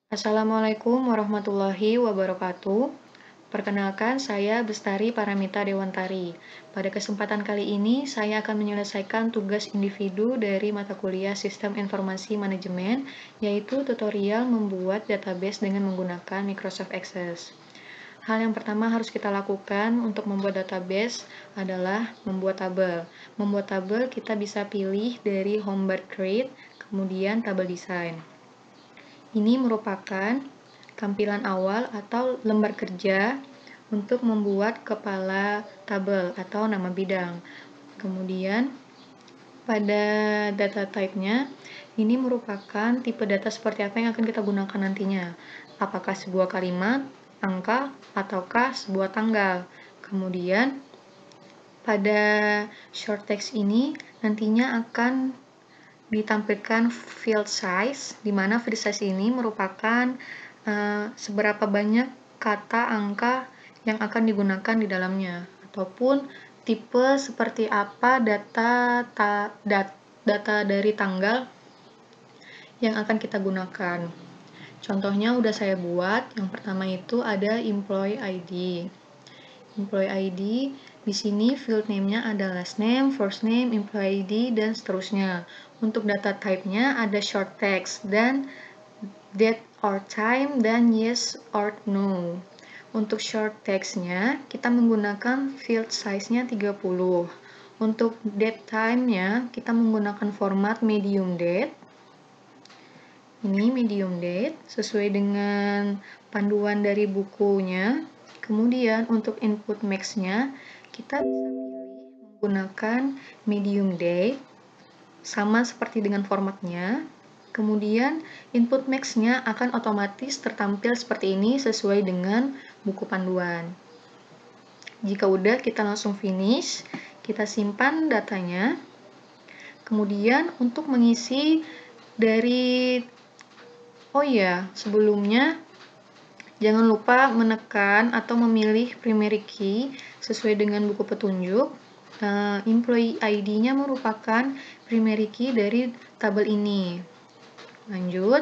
Assalamualaikum warahmatullahi wabarakatuh. Perkenalkan, saya Bestari Paramita Dewantari. Pada kesempatan kali ini, saya akan menyelesaikan tugas individu dari mata kuliah Sistem Informasi Manajemen, yaitu tutorial membuat database dengan menggunakan Microsoft Access. Hal yang pertama harus kita lakukan untuk membuat database adalah membuat tabel. Membuat tabel kita bisa pilih dari Home Bar Create, kemudian tabel design. Ini merupakan tampilan awal atau lembar kerja untuk membuat kepala tabel atau nama bidang. Kemudian, pada data type-nya, ini merupakan tipe data seperti apa yang akan kita gunakan nantinya. Apakah sebuah kalimat, angka, ataukah sebuah tanggal. Kemudian, pada short text ini nantinya akan ditampilkan field size, di mana field size ini merupakan seberapa banyak kata angka yang akan digunakan di dalamnya, ataupun tipe seperti apa data dari tanggal yang akan kita gunakan. Contohnya udah saya buat. Yang pertama itu ada employee ID. Employee ID, di sini field name-nya ada last name, first name, employee ID, dan seterusnya. Untuk data type-nya ada short text dan date or time dan yes or no. Untuk short text-nya kita menggunakan field size-nya 30. Untuk date time-nya kita menggunakan format medium date. Ini medium date sesuai dengan panduan dari bukunya. Kemudian untuk input max-nya kita bisa pilih menggunakan medium date sama seperti dengan formatnya. Kemudian input max-nya akan otomatis tertampil seperti ini sesuai dengan buku panduan. Jika udah, kita langsung finish, kita simpan datanya. Kemudian untuk mengisi dari sebelumnya jangan lupa menekan atau memilih primary key sesuai dengan buku petunjuk. Employee ID-nya merupakan primary key dari tabel ini. Lanjut,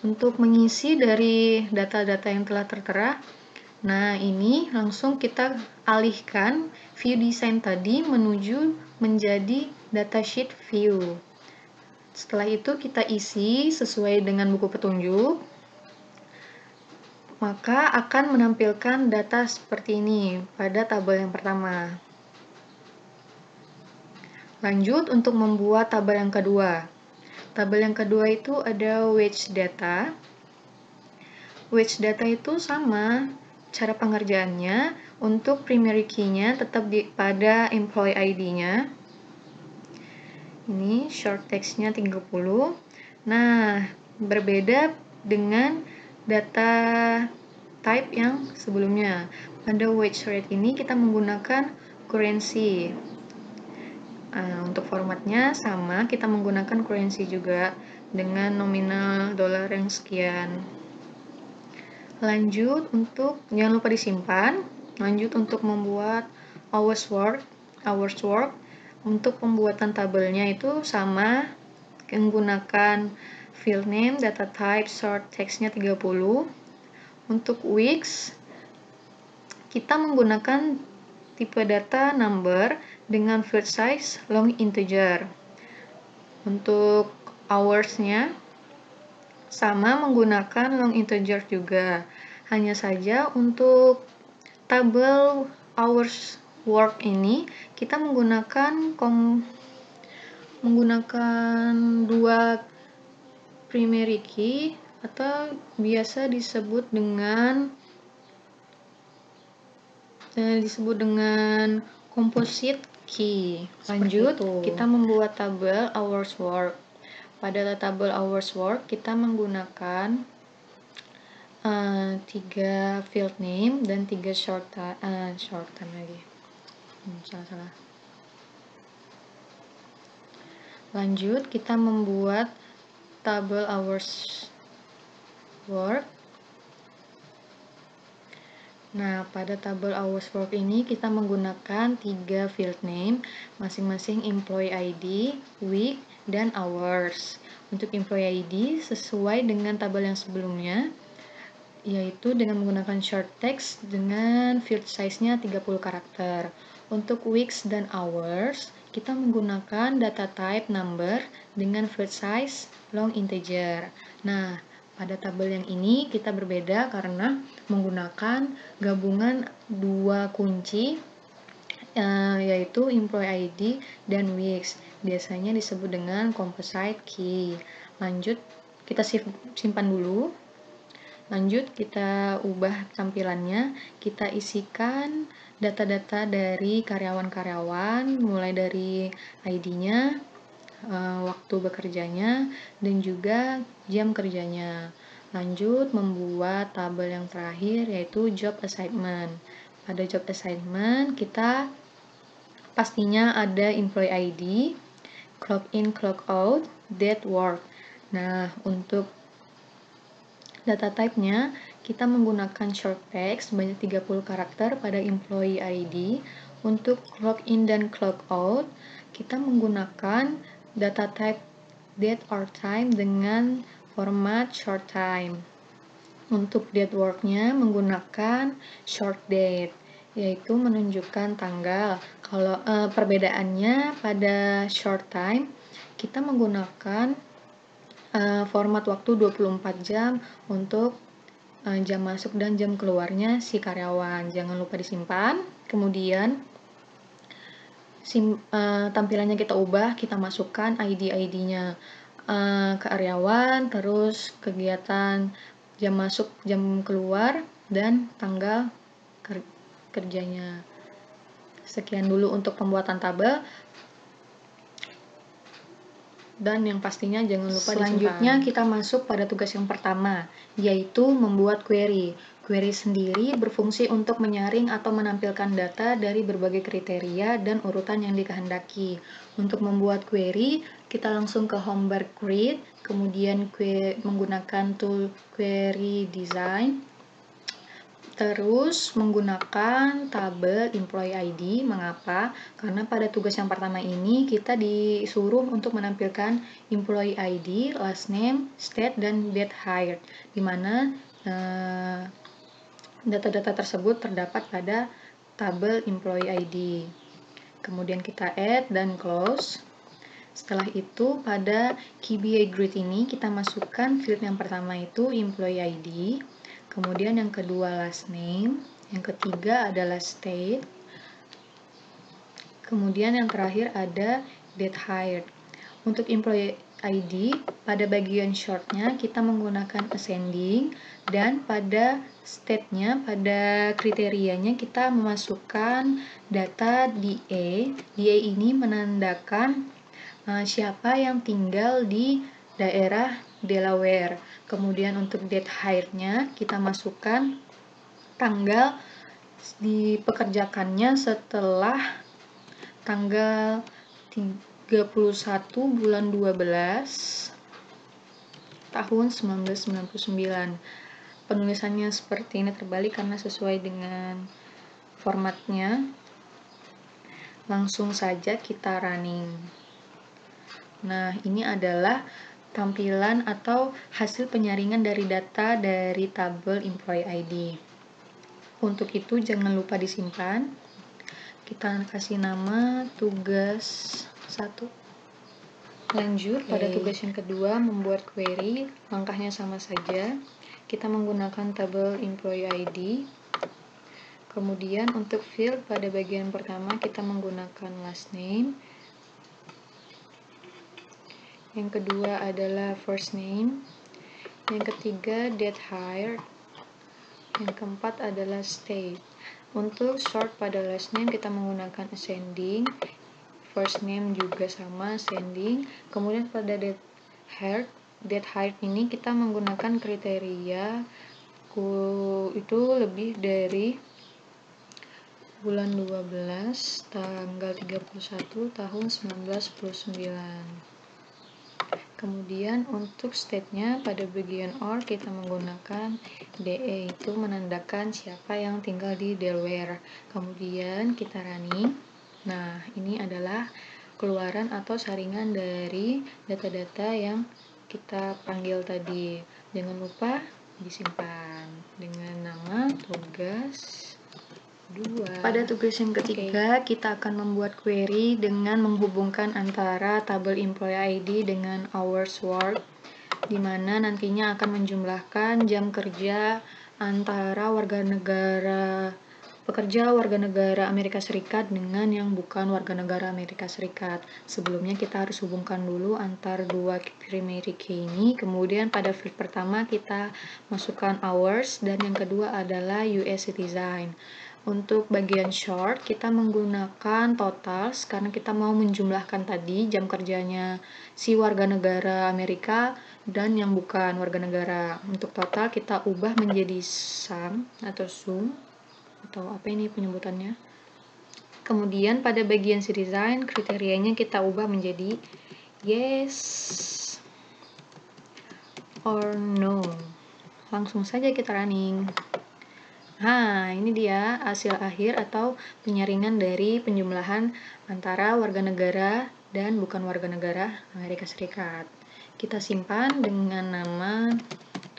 untuk mengisi dari data-data yang telah tertera, nah ini langsung kita alihkan view design tadi menuju menjadi datasheet view. Setelah itu kita isi sesuai dengan buku petunjuk, maka akan menampilkan data seperti ini pada tabel yang pertama. Lanjut untuk membuat tabel yang kedua. Tabel yang kedua itu ada wage data. Wage data itu sama cara pengerjaannya. Untuk primary key-nya tetap pada employee ID-nya. Ini short text-nya 30. Nah, berbeda dengan data type yang sebelumnya. Pada wage rate ini kita menggunakan currency. Untuk formatnya sama, kita menggunakan currency juga dengan nominal dolar yang sekian. Lanjut untuk, jangan lupa disimpan. Lanjut untuk membuat hours work. Untuk pembuatan tabelnya itu sama, menggunakan field name, data type, short text-nya 30. Untuk weeks, kita menggunakan tipe data number dengan field size long integer. Untuk hours-nya sama, menggunakan long integer juga. Hanya saja untuk tabel hours work ini kita menggunakan dua primary key atau biasa disebut dengan composite key. Lanjut, kita membuat tabel hours work. Pada tabel hours work kita menggunakan 3 field name dan 3 short time lagi. Salah. Lanjut, kita membuat tabel hours work. Nah, pada tabel hours work ini kita menggunakan 3 field name, masing-masing employee ID, week, dan hours. Untuk employee ID sesuai dengan tabel yang sebelumnya, yaitu dengan menggunakan short text dengan field size-nya 30 karakter. Untuk weeks dan hours, kita menggunakan data type number dengan field size long integer. Nah, pada tabel yang ini kita berbeda karena menggunakan gabungan dua kunci, yaitu employee ID dan weeks. Biasanya disebut dengan composite key. Lanjut, kita simpan dulu. Lanjut, kita ubah tampilannya. Kita isikan data-data dari karyawan-karyawan, mulai dari ID-nya, waktu bekerjanya, dan juga jam kerjanya. Lanjut, membuat tabel yang terakhir, yaitu job assignment. Pada job assignment, kita pastinya ada employee ID, clock in, clock out, date work. Nah, untuk data type-nya, kita menggunakan short text sebanyak 30 karakter pada employee ID. Untuk clock in dan clock out, kita menggunakan data type date or time dengan format short time. Untuk date work-nya menggunakan short date, yaitu menunjukkan tanggal. Kalau perbedaannya pada short time, kita menggunakan format waktu 24 jam untuk jam masuk dan jam keluarnya si karyawan. Jangan lupa disimpan. Kemudian tampilannya kita ubah, kita masukkan ID-ID-nya karyawan, terus kegiatan jam masuk, jam keluar, dan tanggal kerjanya. Sekian dulu untuk pembuatan tabel. Dan yang pastinya jangan lupa selanjutnya kita masuk pada tugas yang pertama, yaitu membuat query. Query sendiri berfungsi untuk menyaring atau menampilkan data dari berbagai kriteria dan urutan yang dikehendaki. Untuk membuat query, kita langsung ke home bar create, kemudian menggunakan tool query design, terus menggunakan tabel employee ID. Mengapa? Karena pada tugas yang pertama ini kita disuruh untuk menampilkan employee ID, last name, state, dan date hired, di mana data-data tersebut terdapat pada tabel employee ID. Kemudian kita add dan close. Setelah itu pada KBA grid ini kita masukkan field yang pertama itu employee ID. Kemudian yang kedua last name, yang ketiga adalah state, kemudian yang terakhir ada date hired. Untuk employee ID, pada bagian shortnya kita menggunakan ascending, dan pada state-nya, pada kriterianya kita memasukkan data DA. DA ini menandakan siapa yang tinggal di daerah Delaware. Kemudian untuk date hire-nya kita masukkan tanggal dipekerjakannya setelah tanggal 31 bulan 12 tahun 1999. Penulisannya seperti ini terbalik karena sesuai dengan formatnya. Langsung saja kita running. Nah, ini adalah tampilan atau hasil penyaringan dari data dari tabel employee ID. Untuk itu jangan lupa disimpan. Kita kasih nama tugas 1. Lanjut pada tugas yang kedua, membuat query. Langkahnya sama saja. Kita menggunakan tabel employee ID. Kemudian untuk field pada bagian pertama kita menggunakan last name. Yang kedua adalah first name. Yang ketiga date hired. Yang keempat adalah state. Untuk short pada last name kita menggunakan ascending. First name juga sama ascending. Kemudian pada date hired ini kita menggunakan kriteria itu lebih dari bulan 12 tanggal 31 tahun 1999. Kemudian untuk state-nya pada bagian OR kita menggunakan DE, itu menandakan siapa yang tinggal di Delaware. Kemudian kita running. Nah, ini adalah keluaran atau saringan dari data-data yang kita panggil tadi. Jangan lupa disimpan dengan nama tugas 2. Pada tugas yang ketiga, kita akan membuat query dengan menghubungkan antara tabel employee ID dengan hours work, di mana nantinya akan menjumlahkan jam kerja antara pekerja warga negara Amerika Serikat dengan yang bukan warga negara Amerika Serikat. Sebelumnya kita harus hubungkan dulu antar dua primary key ini, kemudian pada field pertama kita masukkan hours dan yang kedua adalah US citizen. Untuk bagian short kita menggunakan totals karena kita mau menjumlahkan tadi jam kerjanya si warga negara Amerika dan yang bukan warga negara. Untuk total kita ubah menjadi sum atau sum atau apa ini penyebutannya. Kemudian pada bagian citizen kriterianya kita ubah menjadi yes or no. Langsung saja kita running. Nah, ini dia hasil akhir atau penyaringan dari penjumlahan antara warga negara dan bukan warga negara Amerika Serikat. Kita simpan dengan nama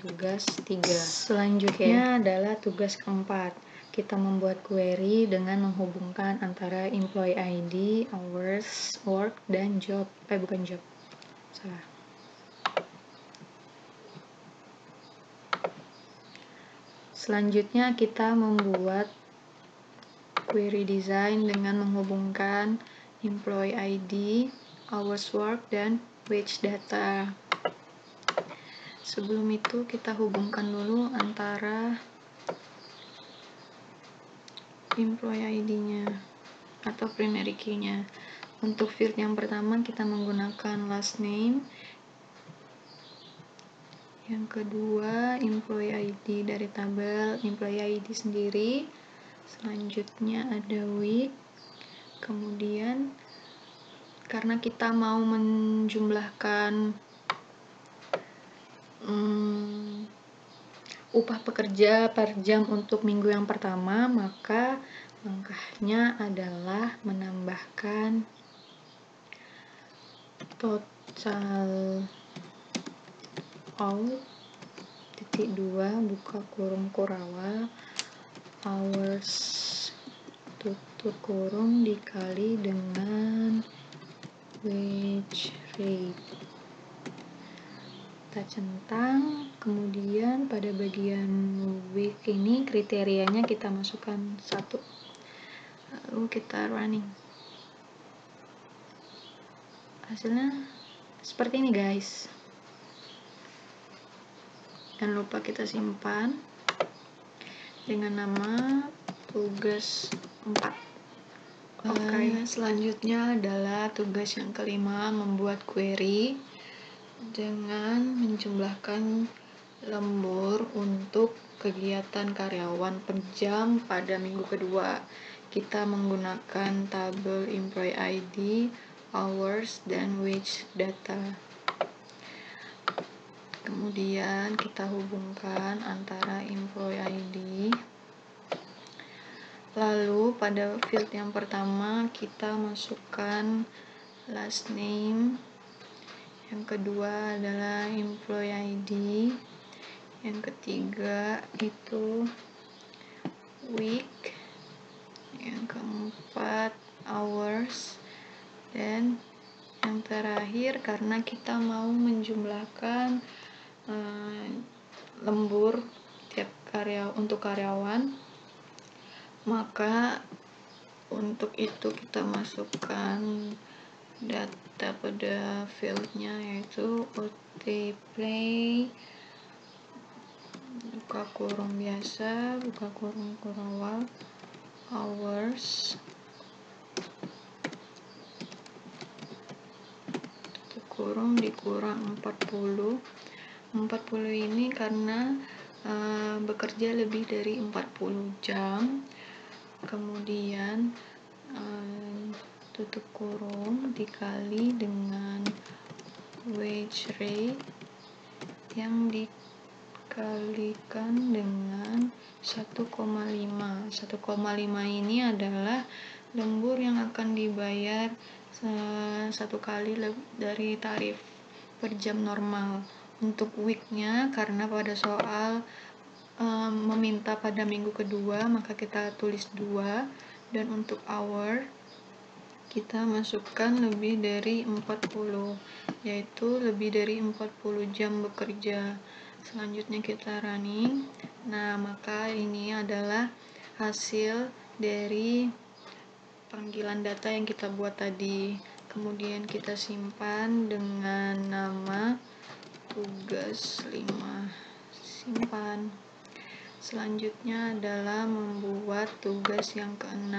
tugas 3. Selanjutnya adalah tugas keempat. Kita membuat query dengan menghubungkan antara employee ID, hours, work, dan job. Bukan job. Salah. Selanjutnya kita membuat query design dengan menghubungkan employee ID, hours work, dan wage data. Sebelum itu kita hubungkan dulu antara employee ID-nya atau primary key-nya. Untuk field yang pertama kita menggunakan last name. Yang kedua employee ID dari tabel employee ID sendiri. Selanjutnya ada week. Kemudian karena kita mau menjumlahkan upah pekerja per jam untuk minggu yang pertama, maka langkahnya adalah menambahkan total out titik 2 buka kurung kurawal hours tutup kurung dikali dengan wage rate. Kita centang, kemudian pada bagian week ini kriterianya kita masukkan 1, lalu kita running. Hasilnya seperti ini guys. Jangan lupa kita simpan dengan nama tugas 4. Selanjutnya adalah tugas yang kelima, membuat query dengan menjumlahkan lembur untuk kegiatan karyawan per jam pada minggu kedua. Kita menggunakan tabel employee ID, hours, dan wage data. Kemudian kita hubungkan antara employee ID. Lalu pada field yang pertama kita masukkan last name. Yang kedua adalah employee ID. Yang ketiga itu week. Yang keempat hours. Dan yang terakhir karena kita mau menjumlahkan lembur untuk karyawan, maka untuk itu kita masukkan data pada fieldnya yaitu OT play buka kurung biasa buka kurung kurawal hours tutup kurung dikurang 40 ini karena bekerja lebih dari 40 jam. Kemudian tutup kurung dikali dengan wage rate yang dikali dikalikan dengan 1,5. 1,5 ini adalah lembur yang akan dibayar satu kali dari tarif per jam normal. Untuk weeknya, karena pada soal meminta pada minggu kedua, maka kita tulis 2. Dan untuk hour, kita masukkan lebih dari 40, yaitu lebih dari 40 jam bekerja. Selanjutnya kita running. Nah, maka ini adalah hasil dari panggilan data yang kita buat tadi. Kemudian kita simpan dengan nama tugas 5. Simpan. Selanjutnya adalah membuat tugas yang ke-6.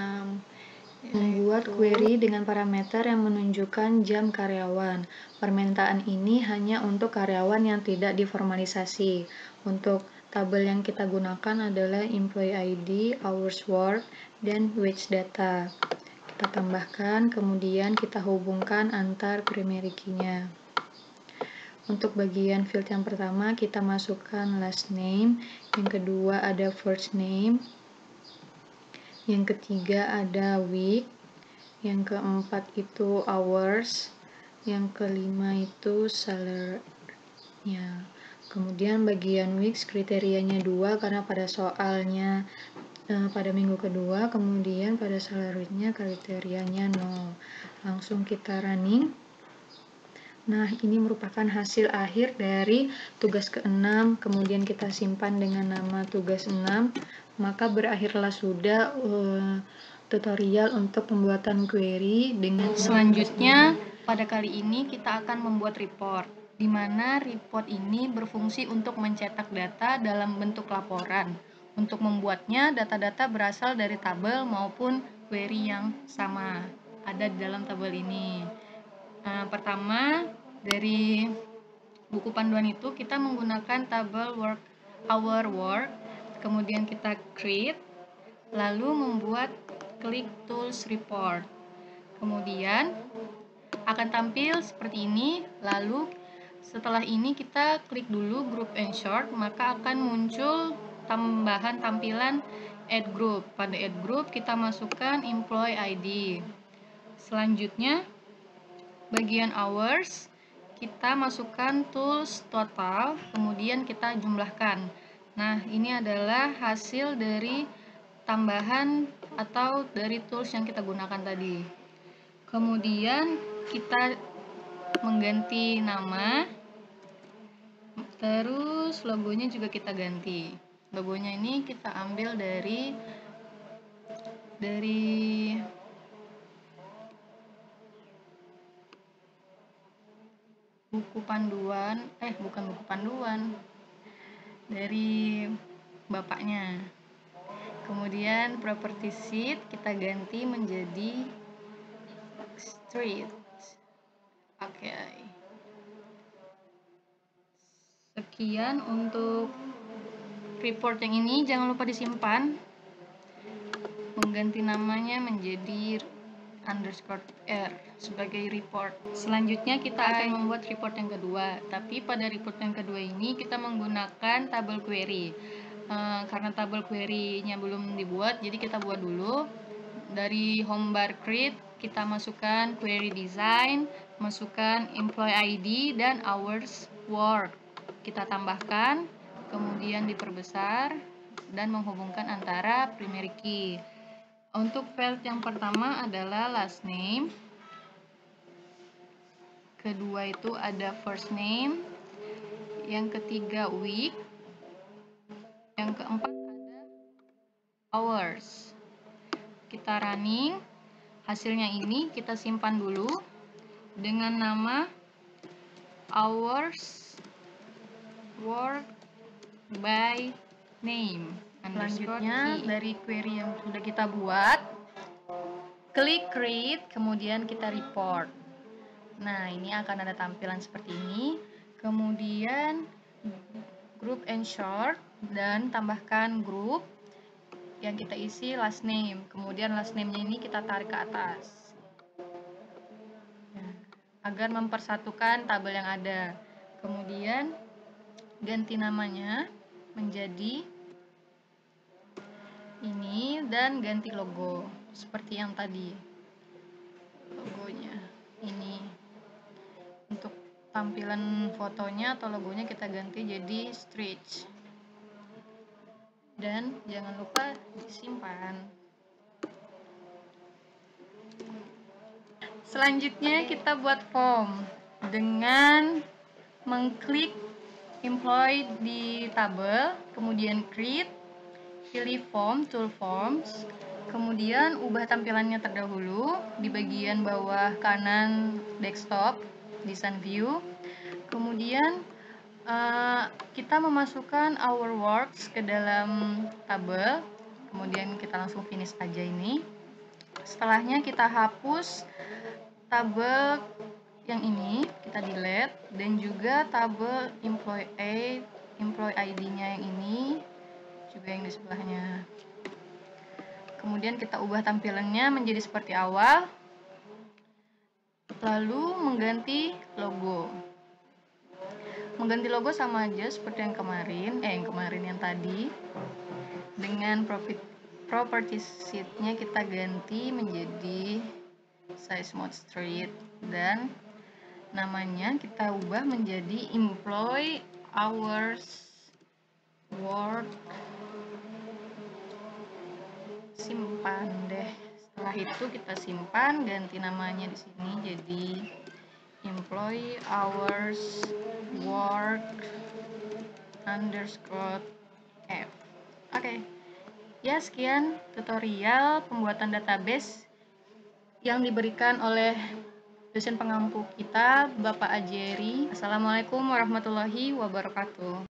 Membuat query dengan parameter yang menunjukkan jam karyawan. Permintaan ini hanya untuk karyawan yang tidak diformalisasi. Untuk tabel yang kita gunakan adalah employee ID, hours work, dan wage data. Kita tambahkan, kemudian kita hubungkan antar primary key-nya. Untuk bagian field yang pertama, kita masukkan last name, yang kedua ada first name, yang ketiga ada week, yang keempat itu hours, yang kelima itu salary-nya. Kemudian bagian weeks kriterianya 2 karena pada soalnya pada minggu kedua, kemudian pada salary-nya kriterianya 0. Langsung kita running. Nah, ini merupakan hasil akhir dari tugas ke-6, kemudian kita simpan dengan nama tugas 6, maka berakhirlah sudah tutorial untuk pembuatan query dengan selanjutnya. Pada kali ini kita akan membuat report, di mana report ini berfungsi untuk mencetak data dalam bentuk laporan. Untuk membuatnya, data-data berasal dari tabel maupun query yang sama ada di dalam tabel ini. Pertama, dari buku panduan itu kita menggunakan tabel hour work, kemudian kita create, lalu membuat klik tools report. Kemudian akan tampil seperti ini, lalu setelah ini kita klik dulu group and sort, maka akan muncul tambahan tampilan add group. Pada add group kita masukkan employee ID. Selanjutnya bagian hours kita masukkan tools total, kemudian kita jumlahkan. Nah, ini adalah hasil dari tambahan atau dari tools yang kita gunakan tadi. Kemudian kita mengganti nama, terus logonya juga kita ganti. Logonya ini kita ambil dari buku panduan, bukan buku panduan, dari bapaknya. Kemudian property sheet kita ganti menjadi street. Oke. Sekian untuk report yang ini, jangan lupa disimpan. Mengganti namanya menjadi _r sebagai report. Selanjutnya kita akan membuat report yang kedua, tapi pada report yang kedua ini kita menggunakan tabel query. Karena tabel query-nya belum dibuat, jadi kita buat dulu. Dari home bar create kita masukkan query design, masukkan employee ID dan hours work. Kita tambahkan, kemudian diperbesar dan menghubungkan antara primary key. Untuk field yang pertama adalah last name, kedua itu ada first name, yang ketiga week, yang keempat ada hours. Kita running, hasilnya ini kita simpan dulu dengan nama hours work by name. Selanjutnya dari query yang sudah kita buat, klik create, kemudian kita report. Nah, ini akan ada tampilan seperti ini. Kemudian group and sort, dan tambahkan group yang kita isi last name. Kemudian last name-nya ini kita tarik ke atas agar mempersatukan tabel yang ada. Kemudian ganti namanya menjadi ini dan ganti logo seperti yang tadi. Logonya ini, untuk tampilan fotonya atau logonya kita ganti jadi stretch, dan jangan lupa disimpan. Selanjutnya kita buat form dengan mengklik employee di tabel, kemudian create, pilih form, tool forms, kemudian ubah tampilannya terdahulu di bagian bawah kanan desktop, design view. Kemudian kita memasukkan our works ke dalam tabel, kemudian kita langsung finish aja ini. Setelahnya kita hapus tabel yang ini, kita delete, dan juga tabel employee ID-nya yang ini, juga yang di sebelahnya. Kemudian kita ubah tampilannya menjadi seperti awal, lalu mengganti logo. Mengganti logo sama aja seperti yang kemarin, yang tadi. Dengan property sheet-nya kita ganti menjadi size mode street, dan namanya kita ubah menjadi employee hours work. Simpan deh. Setelah itu kita simpan, ganti namanya di sini jadi employee hours work underscore f. Oke. Ya, sekian tutorial pembuatan database yang diberikan oleh dosen pengampu kita, Bapak Ajeri. Assalamualaikum warahmatullahi wabarakatuh.